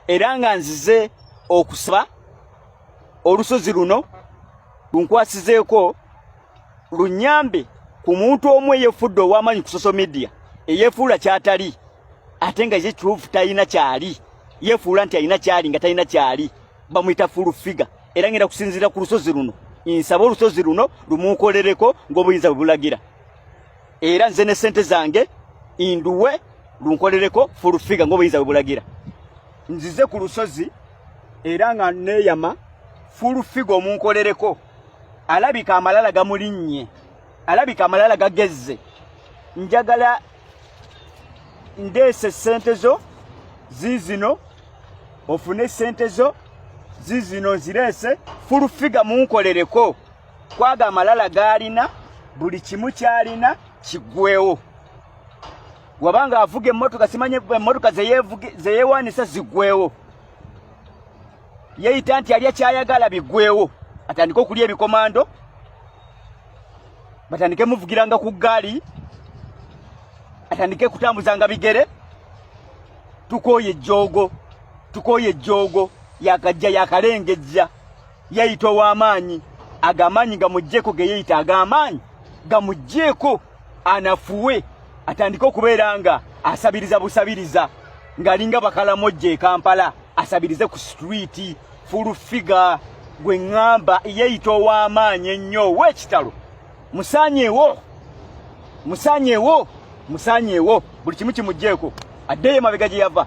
era nga nzize okusaba olusozi luno lunkwasizeeko lunyambe ku muntu omu eyefudde ow'amaanyi ku social media eyefuula kyatali ate nga ye kituufu talina kyali yefuula nti alina kyali nga talina kyali bamuyita full figure era ngenda kusinziira ku lusozi luno nsaba olusozi luno lumukolereko ng'obuyinza bwe bulagira era nze ne ssente zange induwe lunkolereko full figure ng'obuyinza bwe bulagira nzize ku lusozi era nga neeyama full figure omunkolereko alabika amalala gamulinnye alabika amalala gagezze njagala ndeese ssente zo zizino ofune ssente zo zizino zireese full figure munkolereko kwaga amalala galina buli kimu kyalina kiggwewo wabanga avuga emmotoka simanye emmotoka zeyeewaanisa ziggwewo yeeyita nti alya kyayagala biggwewo atandike okulya ebikomando batandike muvugiranga ku ggaali atandike kutambuzanga bigere tukooye ejjoogo yakajja yakalengejja yayita ow'amaanyi agamaanyi gamugjeeko geyeyita ag'amaanyi gamugjeeko anafuwe atandike okubeera nga asabiriza busabiriza ng'alinga bakalamojja e Kampala asabirize ku street full figure gwe ŋŋamba yeyita ow'amaanyi ennyo ow'ekitalo musaanyeewo buli kimu kimugjeeko addeyo emabega gye yava